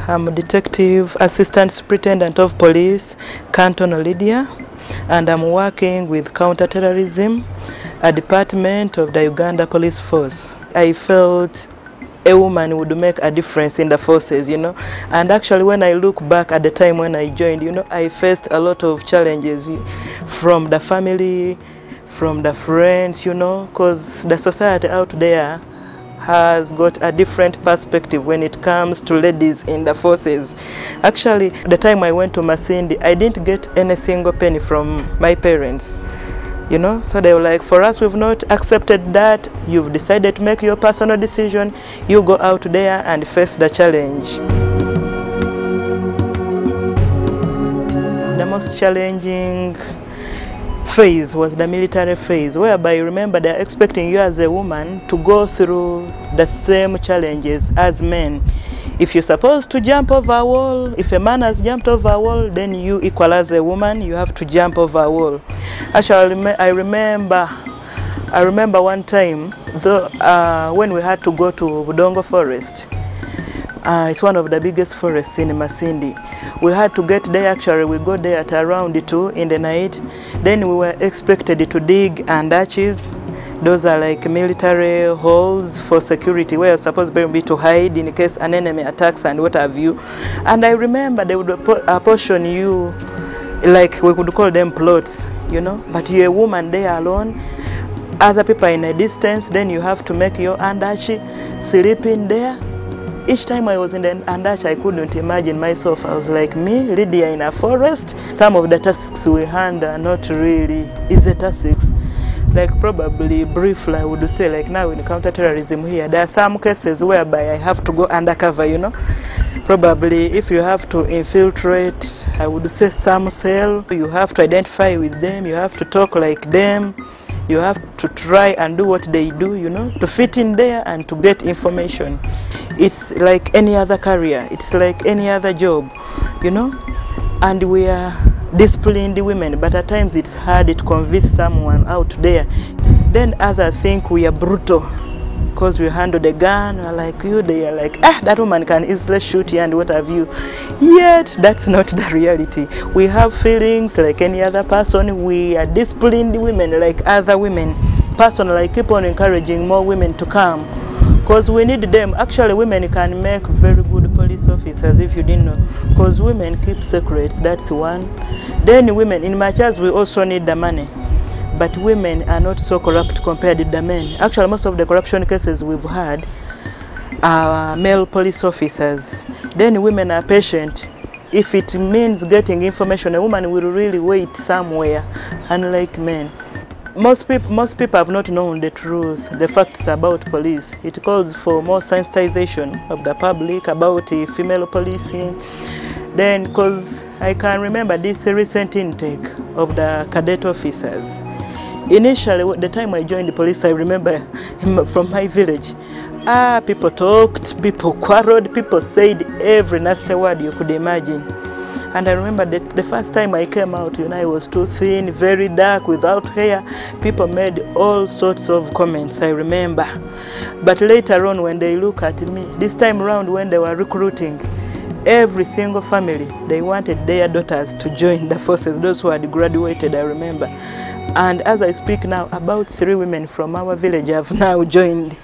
I'm Detective Assistant Superintendent of Police, Kantono Lydia, and I'm working with Counterterrorism, a department of the Uganda Police Force. I felt a woman would make a difference in the forces, you know. And actually when I look back at the time when I joined, you know, I faced a lot of challenges from the family, from the friends, you know, because the society out there has got a different perspective when it comes to ladies in the forces. Actually, the time I went to Masindi, I didn't get any single penny from my parents. You know, so they were like, for us, we've not accepted that. You've decided to make your personal decision. You go out there and face the challenge. The most challenging phase was the military phase, whereby, remember, they're expecting you as a woman to go through the same challenges as men. If you're supposed to jump over a wall, if a man has jumped over a wall, then you equal as a woman, you have to jump over a wall. Actually, I remember one time, when we had to go to Budongo Forest. It's one of the biggest forests in Masindi. We had to get there, actually we got there at around 2 in the night. Then we were expected to dig andaches. Those are like military holes for security where you're supposed to be to hide in case an enemy attacks and what have you. And I remember they would apportion you, like we could call them plots, you know, but you're a woman there alone, other people are in a distance, then you have to make your andache, sleep in there. Each time I was in the andache, I couldn't imagine myself. I was like, me, Lydia, in a forest. Some of the tasks we hand are not really easy tasks. Like probably briefly, I would say, like now in counterterrorism here, there are some cases whereby I have to go undercover, you know. Probably if you have to infiltrate, I would say some cell, you have to identify with them, you have to talk like them, you have to try and do what they do, you know, to fit in there and to get information. It's like any other career, it's like any other job, you know, and we are disciplined women, but at times it's hard to convince someone out there. Then others think we are brutal because we handle the gun, like you, they are like, that woman can easily shoot you and what have you. Yet that's not the reality. We have feelings like any other person. We are disciplined women like other women. Personally, I keep on encouraging more women to come because we need them. Actually, women can make very good police officers if you didn't know, because women keep secrets, that's one. Then women, in my church, we also need the money. But women are not so corrupt compared to the men. Actually, most of the corruption cases we've had are male police officers. Then women are patient. If it means getting information, a woman will really wait somewhere, unlike men. Most people have not known the truth, the facts about police. It calls for more sensitization of the public about female policing. Then, because I can remember this recent intake of the cadet officers. Initially, the time I joined the police, I remember from my village, people talked, people quarreled, people said every nasty word you could imagine. And I remember that the first time I came out, you know, I was too thin, very dark, without hair. People made all sorts of comments, I remember. But later on, when they look at me, this time around when they were recruiting, every single family, they wanted their daughters to join the forces, those who had graduated, I remember. And as I speak now, about 3 women from our village have now joined.